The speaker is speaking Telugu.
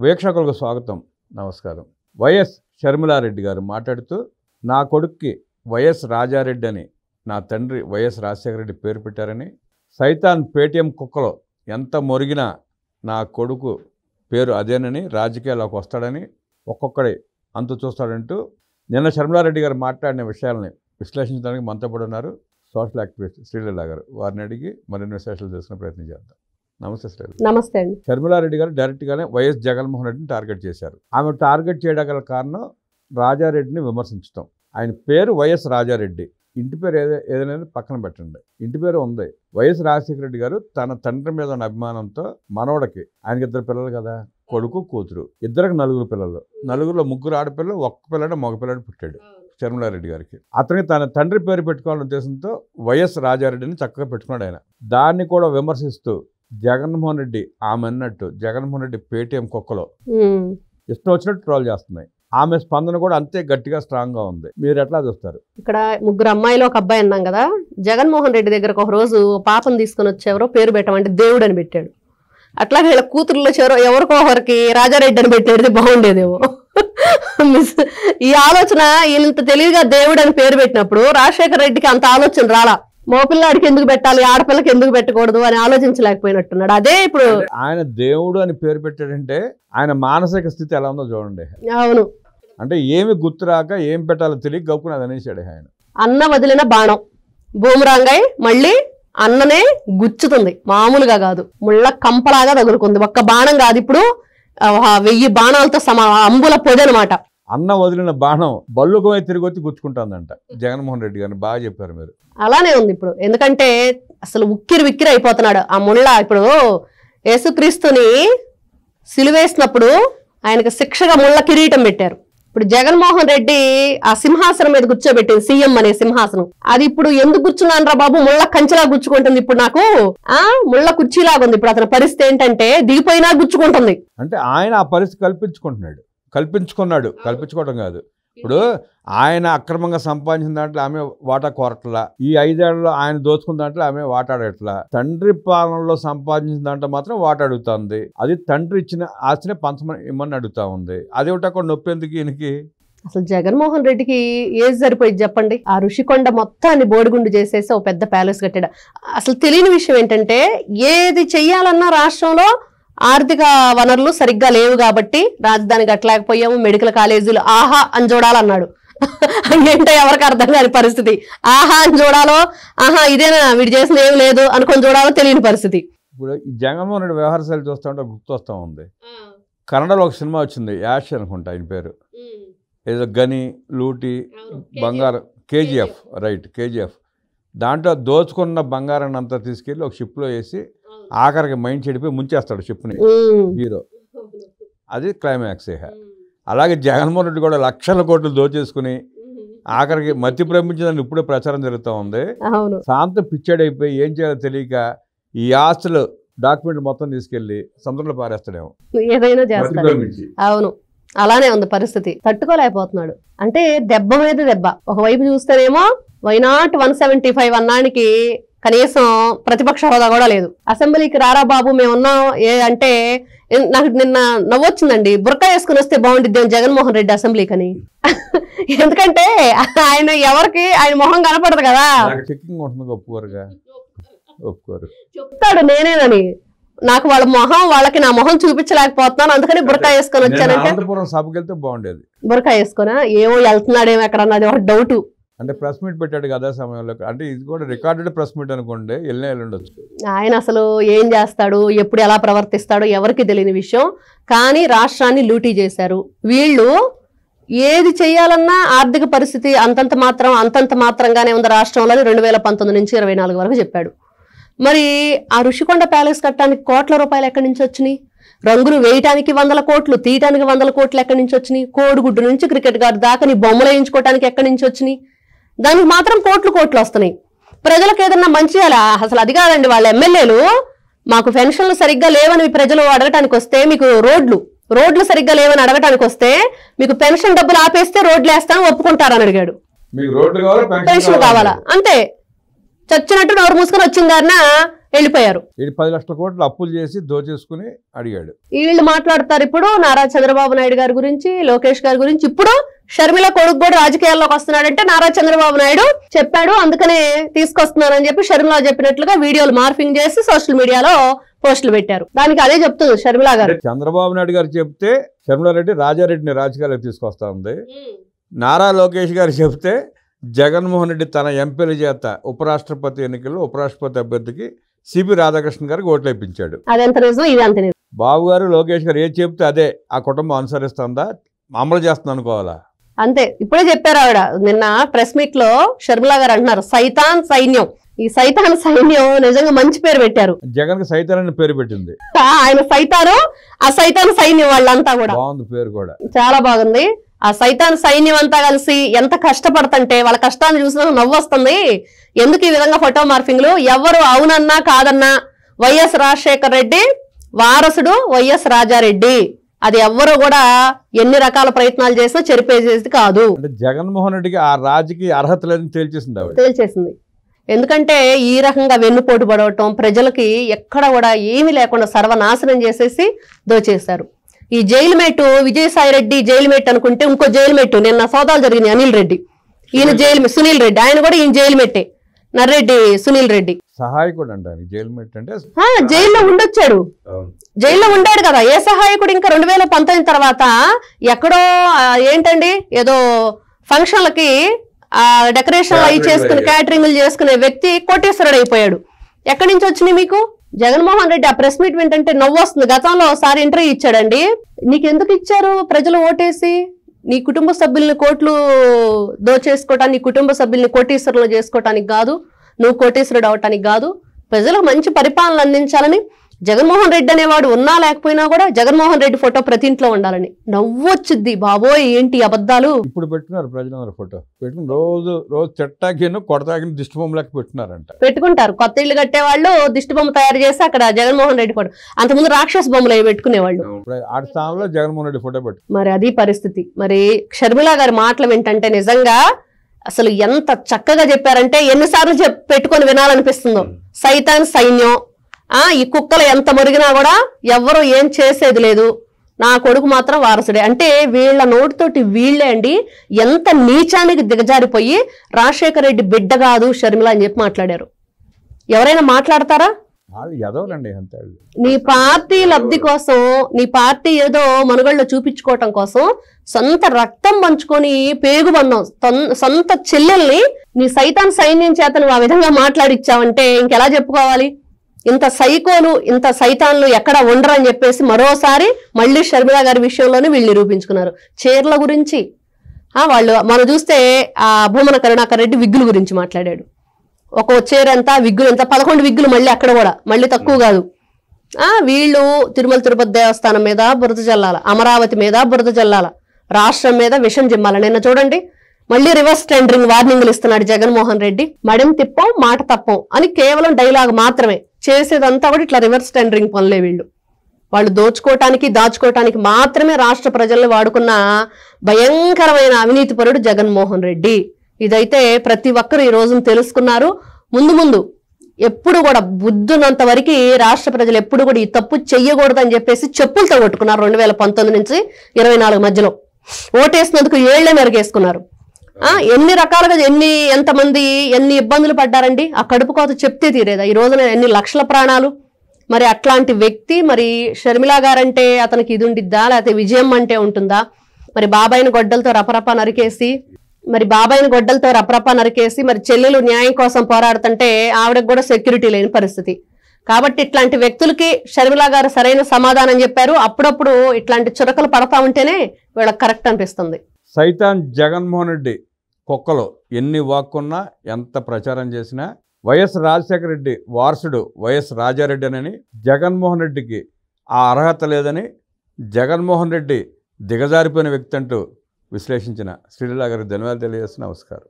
వీక్షకులకు స్వాగతం, నమస్కారం. వైఎస్ షర్మిలారెడ్డి గారు మాట్లాడుతూ, నా కొడుక్కి వైఎస్ రాజారెడ్డి అని నా తండ్రి వైఎస్ రాజశేఖర రెడ్డి పేరు పెట్టారని, సైతాన్ పేటీఎం కుక్కలో ఎంత మొరిగినా నా కొడుకు పేరు అదేనని, రాజకీయాల్లోకి వస్తాడని, ఒక్కొక్కడి అంతు చూస్తాడంటూ నిన్న షర్మిలారెడ్డి గారు మాట్లాడిన విషయాలని విశ్లేషించడానికి మనతో పాటు ఉన్నారు సోషల్ యాక్టివిస్ట్ శ్రీలీల గారు. వారిని అడిగి మరిన్ని విశేషాలు తెలుసుకునే ప్రయత్నం చేద్దాం. నమస్తే శ్రీలీల. నమస్తే అండి. షర్మిలారెడ్డి గారు డైరెక్ట్గానే వైఎస్ జగన్మోహన్ రెడ్డిని టార్గెట్ చేశారు. ఆమె టార్గెట్ చేయడం గల కారణం రాజారెడ్డిని విమర్శించడం. ఆయన పేరు వైఎస్ రాజారెడ్డి, ఇంటి పేరు ఏదైనా పక్కన పెట్టండి, ఇంటి పేరు ఉంది. వైఎస్ రాజశేఖర రెడ్డి గారు తన తండ్రి మీద ఉన్న అభిమానంతో మనవడకి, ఆయనకి 2 పిల్లలు కదా, కొడుకు కూతురు, ఇద్దరికి 4 పిల్లలు, 4లో 3 ఆడపిల్లలు, 1 పిల్లడు మగ పిల్లడు పుట్టాడు షర్మిలారెడ్డి గారికి. అతనికి తన తండ్రి పేరు పెట్టుకోవాలనే ఉద్దేశంతో వైఎస్ రాజారెడ్డిని చక్కగా పెట్టుకున్నాడు ఆయన. దాన్ని కూడా విమర్శిస్తూ జగన్మోహన్ రెడ్డి ఆమె అన్నట్టు జగన్మోహన్ రెడ్డి పేటీఎం కుక్కలో ఇష్టం వచ్చినట్టు ట్రోల్ చేస్తున్నాయి. ఆమె స్పందన కూడా అంతే గట్టిగా స్ట్రాంగ్ గా ఉంది. మీరు ఎట్లా చూస్తారు? ఇక్కడ 3 అమ్మాయిలు 1 అబ్బాయి అన్నాం కదా. జగన్మోహన్ రెడ్డి దగ్గరకు ఒక రోజు పాపను తీసుకుని వచ్చేవరో పేరు పెట్టమంటే దేవుడు అని పెట్టాడు. అట్లాగే వీళ్ళ కూతురులో ఎవరికో ఒకరికి రాజారెడ్డి అని పెట్టేది బాగుండేదేమో. ఈ ఆలోచన ఇంత తెలివిగా దేవుడు అని పేరు పెట్టినప్పుడు రాజశేఖర రెడ్డికి అంత ఆలోచన రాలా. మోపిల్లాడికి ఎందుకు పెట్టాలి, ఆడపిల్లకి ఎందుకు పెట్టకూడదు అని ఆలోచించలేకపోయినట్టున్నాడు. అదే ఇప్పుడు ఆయన దేవుడు అని పేరు పెట్టాడంటే ఆయన మానసిక స్థితి ఎలా ఉందో చూడండి. అవును, అంటే ఏమి గుర్తురాక ఏం పెట్టాలో తెలియక గౌకుని అది అనేసాడు ఆయన. అన్న వదిలిన బాణం బూమరాంగై మళ్ళీ అన్ననే గుచ్చుతుంది, మామూలుగా కాదు, ముళ్ళ కంపలాగా తగులుకుంది. ఒక్క బాణం కాదు, ఇప్పుడు 1000 బాణాలతో అంబుల పొడి అనమాట. అన్న వదిలిన బాణం బల్లుకమై తిరిగి వచ్చి గుచ్చుకుంటుందంట. జగన్మోహన్ రెడ్డి గారిని బాగా చెప్పారు మీరు. అలానే ఉంది ఇప్పుడు. ఎందుకంటే అసలు ఉక్కిరి విక్కిరి అయిపోతున్నాడు ఆ ముళ్ళ. ఇప్పుడు యేసుక్రీస్తుని సిలువేసినప్పుడు ఆయనకు శిక్షగా ముళ్ళ కిరీటం పెట్టారు. ఇప్పుడు జగన్మోహన్ రెడ్డి ఆ సింహాసనం మీద కూర్చోబెట్టింది, సీఎం అనే సింహాసనం. అది ఇప్పుడు ఎందుకు కూర్చున్నాను రా బాబు, ముళ్ళ కంచెలా గుచ్చుకుంటుంది. ఇప్పుడు నాకు ముళ్ళ కుర్చీలాగా ఉంది. ఇప్పుడు అతని పరిస్థితి ఏంటంటే దిగిపోయినా గుచ్చుకుంటుంది. అంటే ఆయన ఆ పరిస్థితి కల్పించుకోవడం కాదు. ఇప్పుడు ఆయన అక్రమంగా సంపాదించిన దాంట్లో ఆమె వాటా కోరట్లా, ఈ 5 ఏళ్లలో ఆయన దోచుకున్న దాంట్లో ఆమె వాటాడట్లా, తండ్రి పాలనలో సంపాదించిన దాంట్లో మాత్రం వాట అడుగుతుంది. అది తండ్రి ఇచ్చిన ఆస్తిని పంచమని అడుగుతా ఉంది. అది ఒకటి నొప్పి ఎందుకు ఈయనకి? అసలు జగన్మోహన్ రెడ్డికి ఏజ్ సరిపోయింది చెప్పండి. ఆ ఋషికొండ మొత్తాన్ని బోడిగుండు చేసేసి ఒక పెద్ద ప్యాలెస్ కట్టాడు. అసలు తెలియని విషయం ఏంటంటే, ఏది చెయ్యాలన్నా రాష్ట్రంలో ఆర్థిక వనరులు సరిగ్గా లేవు కాబట్టి రాజధాని కట్టలేకపోయాము, మెడికల్ కాలేజీలు ఆహా అని చూడాలన్నాడు. ఏంటో ఎవరికి అర్థం కాని పరిస్థితి. ఆహా అని చూడాలో, ఆహా ఇదేనా వీడు చేసిన ఏం లేదు అనుకొని చూడాలో తెలియని పరిస్థితి. ఇప్పుడు ఈ జగన్మోహన్ రెడ్డి వ్యవహార శైలి చూస్తూ ఉంటే గుర్తొస్తూ ఉంది. కన్నడలో ఒక సినిమా వచ్చింది, యాష్ అనుకుంటా ఆయన పేరు, ఏదో గని లూటి బంగారం, కేజీఎఫ్, రైట్, కేజీఎఫ్. దాంట్లో దోచుకున్న బంగారాన్ని అంతా తీసుకెళ్ళి ఒక షిప్లో వేసి ఆఖరికి మైండ్ చెడిపోయి ముంచేస్తాడు షిప్ని హీరో. అది క్లైమాక్స్. అలాగే జగన్మోహన్ రెడ్డి కూడా లక్షల కోట్లు దోచేసుకుని ఆఖరికి మతి ప్రేమించిందని ఇప్పుడే ప్రచారం జరుగుతూ ఉంది. శాంతం పిచ్చాడైపోయి ఏం చేయాలో తెలియక ఈ ఆస్తులు డాక్యుమెంట్ మొత్తం తీసుకెళ్లి సముద్రంలో పారేస్తాడేమో, ఏదైనా చేస్తాడు. అవును, అలానే ఉంది పరిస్థితి. తట్టుకోలేకపోతున్నాడు. అంటే దెబ్బ మీద దెబ్బ. ఒకవైపు చూస్తేనేమో వైనాట్ 175 అన్నానికి కనీసం ప్రతిపక్ష హోదా కూడా లేదు. అసెంబ్లీకి రారా బాబు మేమున్నాం అంటే నాకు నిన్న నవ్వొచ్చిందండి. బుర్కా వేసుకుని వస్తే బాగుంటుంది జగన్మోహన్ రెడ్డి అసెంబ్లీకి అని. ఎందుకంటే ఆయన ఎవరికి ఆయన మొహం కనపడదు కదా, చెప్తాడు నేనేనని. నాకు వాళ్ళ మొహం, వాళ్ళకి నా మొహం చూపించలేకపోతున్నాను, అందుకని బుర్కా వేసుకొని వచ్చానంటే బుర్కా వేసుకున్నా ఏమో వెళ్తున్నాడేమో ఎక్కడన్నది ఒక డౌట్. అంటే ప్రెస్ మీట్ పెట్టాడు కదా సమయంలో, అంటే ఇది కూడా రికార్డెడ్ ప్రెస్ మీట్ అనుకోండి, వెళ్ళొచ్చు. ఆయన అసలు ఏం చేస్తాడు, ఎప్పుడు ఎలా ప్రవర్తిస్తాడో ఎవరికి తెలియని విషయం. కానీ రాష్ట్రాన్ని లూటీ చేశారు వీళ్ళు. ఏది చేయాలన్నా ఆర్థిక పరిస్థితి అంతంత మాత్రంగానే ఉంది రాష్ట్రంలో 2019 నుంచి 24 వరకు చెప్పాడు. మరి ఆ ఋషికొండ ప్యాలెస్ కట్టడానికి కోట్ల రూపాయలు ఎక్కడి నుంచి వచ్చినాయి? రంగులు వేయటానికి 100 కోట్లు, తీయటానికి 100 కోట్లు ఎక్కడి నుంచి వచ్చినాయి? కోడిగుడ్డు నుంచి క్రికెట్ గారు దాకా నీ బొమ్మలు వేయించుకోవటానికి ఎక్కడి నుంచి వచ్చినాయి? దానికి మాత్రం కోట్లు వస్తున్నాయి. ప్రజలకు ఏదన్నా మంచి అసలు అది కాదండి. వాళ్ళ ఎమ్మెల్యేలు మాకు పెన్షన్లు సరిగ్గా లేవని ప్రజలు అడగటానికి వస్తే, మీకు రోడ్లు సరిగ్గా లేవని అడగటానికి వస్తే, మీకు పెన్షన్ డబ్బులు ఆపేస్తే రోడ్లు వేస్తాను ఒప్పుకుంటారని అడిగాడు. పెన్షన్ కావాలా అంతే. చచ్చినట్టు నోరు మూసుకొని వచ్చిన దారిన వెళ్ళిపోయారు. ఇది 10 లక్షల కోట్లు అప్పులు చేసి దోచేసుకుని అడిగాడు. వీళ్ళు మాట్లాడతారు ఇప్పుడు నారా చంద్రబాబు నాయుడు గారి గురించి, లోకేష్ గారి గురించి. ఇప్పుడు షర్మిల కొడుకు కూడా రాజకీయాల్లోకి వస్తున్నాడంటే నారా చంద్రబాబు నాయుడు చెప్పాడు, అందుకనే తీసుకొస్తున్నానని చెప్పి షర్మిల చెప్పినట్లుగా వీడియోలు మార్ఫింగ్ చేసి సోషల్ మీడియాలో పోస్టులు పెట్టారు. దానికి అదే చెప్తుంది షర్మిల గారు. చంద్రబాబు నాయుడు గారు చెప్తే షర్మిలారెడ్డి రాజారెడ్డిని రాజకీయాలకు తీసుకొస్తా ఉంది. నారా లోకేష్ గారు చెప్తే జగన్మోహన్ రెడ్డి తన ఎంపీల చేత ఉపరాష్ట్రపతి ఎన్నికల్లో ఉపరాష్ట్రపతి అభ్యర్థికి సిపి రాధాకృష్ణ గారికి ఓట్లు ఇప్పించాడు. అదెంత నిజం, ఇది అంత నిజం. బాబు గారు లోకేష్ గారు ఏది చెప్తే అదే ఆ కుటుంబం అనుసరిస్తుందా, అమలు చేస్తుంది అనుకోవాలా? అంతే. ఇప్పుడే చెప్పారు ఆవిడ నిన్న ప్రెస్ మీట్ లో. షర్మిల గారు అంటున్నారు సైతాన్ సైన్యం. ఈ సైతాన్ సైన్యం నిజంగా మంచి పేరు పెట్టారు. జగన్ కి సైతాన్ అని పేరు పెట్టింది ఆయన. సైతాను, ఆ సైతాన్ సైన్యం వాళ్ళంతా కూడా బాగుంది, పేరు కూడా చాలా బాగుంది. ఆ సైతాన్ సైన్యం అంతా కలిసి ఎంత కష్టపడుతుంటే వాళ్ళ కష్టాన్ని చూసినా నవ్వు వస్తుంది. ఎందుకు ఈ విధంగా ఫోటో మార్ఫింగ్లు? ఎవరు అవునన్నా కాదన్నా వైఎస్ రాజశేఖర రెడ్డి వారసుడు వైఎస్ రాజారెడ్డి. అది ఎవ్వరూ కూడా ఎన్ని రకాల ప్రయత్నాలు చేసినా చెరిపేసేది కాదు. జగన్మోహన్ రెడ్డికి ఆ రాజకీయ అర్హత లేదని తేల్చేసింది. ఎందుకంటే ఈ రకంగా వెన్నుపోటు పడవటం, ప్రజలకి ఎక్కడ కూడా ఏమీ లేకుండా సర్వనాశనం చేసేసి దోచేశారు. ఈ jail mate Vijayasai Reddy jail mate అనుకుంటే ఇంకో జైలు మేట్ నిన్న సోదాలు జరిగింది. అనిల్ రెడ్డి, ఈయన జైలు సునీల్ రెడ్డి, ఆయన కూడా ఈయన జైలు మెట్టే. నర్రెడ్డి సునీల్ రెడ్డి సహాయకుడు అంటే జైలు మెట్ అంటే జైల్లో ఉండొచ్చాడు, జైల్లో ఉండాడు కదా. ఏ సహాయకుడు? ఇంకా 2019 తర్వాత ఎక్కడో ఏంటండి ఏదో ఫంక్షన్లకి డెకరేషన్లు అవి చేసుకుని క్యాటరింగ్లు చేసుకునే వ్యక్తి కోటేశ్వరుడు అయిపోయాడు. ఎక్కడి నుంచి వచ్చినాయి మీకు? జగన్మోహన్ రెడ్డి ఆ ప్రెస్ మీట్ వింటుంటే నవ్వు వస్తుంది. గతంలో ఒకసారి ఇంటర్వ్యూ ఇచ్చాడండి. నీకెందుకు ఇచ్చారు ప్రజలు ఓటేసి? నీ కుటుంబ సభ్యుల్ని కోట్లు దోచేసుకోవటానికి, నీ కుటుంబ సభ్యుల్ని కోటీశ్వరులు చేసుకోవటానికి కాదు, నువ్వు కోటీశ్వరుడు అవటానికి కాదు, ప్రజలకు మంచి పరిపాలన అందించాలని. జగన్మోహన్ రెడ్డి అనేవాడు ఉన్నా లేకపోయినా కూడా జగన్మోహన్ రెడ్డి ఫోటో ప్రతి ఇంట్లో ఉండాలని. నవ్వొచ్చుద్ది. బాబోయ్ ఏంటి అబద్ధాలు. ఇప్పుడు పెట్టుకున్నారు ప్రజలందరూ ఫోటో పెట్టుకుని రోజు చెట్టాకిను కొడతాకిను దిష్టి బొమ్మలకి పెట్టుకుంటారు. కొత్త ఇల్లు కట్టే వాళ్ళు దిష్టి బొమ్మ తయారు చేసి అక్కడ జగన్మోహన్ రెడ్డి ఫోటో, అంతకుముందు రాక్షస బొమ్మలు అవి పెట్టుకునేవాళ్ళు. ఆ స్థానంలో జగన్మోహన్ రెడ్డి ఫోటో పెట్టు. మరి అది పరిస్థితి. మరి షర్మిల గారి మాటలు వింటంటే నిజంగా అసలు ఎంత చక్కగా చెప్పారంటే ఎన్నిసార్లు పెట్టుకొని వినాలనిపిస్తుందో. సైతాన్ సైన్యం, ఈ కుక్కలు ఎంత మురిగినా కూడా ఎవ్వరూ ఏం చేసేది లేదు, నా కొడుకు మాత్రం వారసుడే అంటే వీళ్ళ నోటితోటి వీళ్ళే అండి ఎంత నీచానికి దిగజారిపోయి రాజశేఖర రెడ్డి బిడ్డ కాదు షర్మిల అని చెప్పి మాట్లాడారు. ఎవరైనా మాట్లాడతారా? నీ పార్టీ లబ్ధి కోసం, నీ పార్టీ ఏదో మనుగడలో చూపించుకోవటం కోసం సొంత రక్తం పంచుకొని పేగు బంధం సొంత చెల్లెల్ని నీ సైతాన్ సైన్యం చేత నువ్వు ఆ విధంగా మాట్లాడిచ్చావంటే ఇంకెలా చెప్పుకోవాలి? ఇంత సైకోలు, ఇంత సైతాన్లు ఎక్కడ ఉండరని చెప్పేసి మరోసారి మళ్ళీ షర్మిల గారి విషయంలోనే వీళ్ళు నిరూపించుకున్నారు. చీరల గురించి వాళ్ళు మనం చూస్తే ఆ భూమన కరుణాకర్ రెడ్డి విగ్గుల గురించి మాట్లాడాడు. ఒక చీర ఎంత, విగ్గులు ఎంత, 11 విగ్గులు మళ్ళీ అక్కడ కూడా మళ్ళీ తక్కువ కాదు. వీళ్ళు తిరుమల తిరుపతి దేవస్థానం మీద బురద జల్లాల, అమరావతి మీద బురద జల్లాల, రాష్ట్రం మీద విషం జిమ్మాల. నిన్న చూడండి మళ్ళీ రివర్స్ టెండరింగ్ వార్నింగ్లు ఇస్తున్నాడు జగన్మోహన్ రెడ్డి. మడిం తిప్పం మాట తప్పం అని కేవలం డైలాగ్ మాత్రమే, చేసేదంతా కూడా ఇట్లా రివర్స్ టెండరింగ్ పనులే. వాళ్ళు దోచుకోవటానికి దాచుకోవటానికి మాత్రమే రాష్ట్ర ప్రజల్ని వాడుకున్న భయంకరమైన అవినీతి పరుడు జగన్మోహన్ రెడ్డి. ఇదైతే ప్రతి ఒక్కరు ఈ రోజున తెలుసుకున్నారు. ముందు ముందు ఎప్పుడు కూడా బుద్ధున్నంత వరకు రాష్ట్ర ప్రజలు ఎప్పుడు కూడా ఈ తప్పు చెయ్యకూడదని చెప్పేసి చెప్పులతో కొట్టుకున్నారు. 2019 నుంచి 24 మధ్యలో ఓటేసినందుకు ఏళ్లే మెరుగేసుకున్నారు. ఎన్ని రకాలుగా ఎంతమంది ఎన్ని ఇబ్బందులు పడ్డారండి. ఆ కడుపు కోత చెప్తే తీరేదా? ఈ రోజున ఎన్ని లక్షల ప్రాణాలు. మరి అట్లాంటి వ్యక్తి మరి షర్మిల గారంటే అతనికి ఇది ఉండిద్దా, లేకపోతే విజయం అంటే ఉంటుందా? మరి బాబాయిని గొడ్డలతో రపరప నరికేసి మరి చెల్లెలు న్యాయం కోసం పోరాడుతుంటే ఆవిడకు కూడా సెక్యూరిటీ లేని పరిస్థితి. కాబట్టి ఇట్లాంటి వ్యక్తులకి షర్మిల గారు సరైన సమాధానం చెప్పారు. అప్పుడప్పుడు ఇట్లాంటి చురకలు పడతా ఉంటేనే వీళ్ళకి కరెక్ట్ అనిపిస్తుంది. సైతాన్ జగన్మోహన్ రెడ్డి కుక్కలో ఎన్ని వాక్కున్నా ఎంత ప్రచారం చేసినా వైఎస్ రాజశేఖర రెడ్డి వారసుడు వైఎస్ రాజారెడ్డి అని, జగన్మోహన్ రెడ్డికి ఆ అర్హత లేదని, జగన్మోహన్ రెడ్డి దిగజారిపోయిన వ్యక్తి అంటూ విశ్లేషించిన శ్రీలీల గారికి ధన్యవాదాలు తెలియజేస్తున్న నమస్కారం.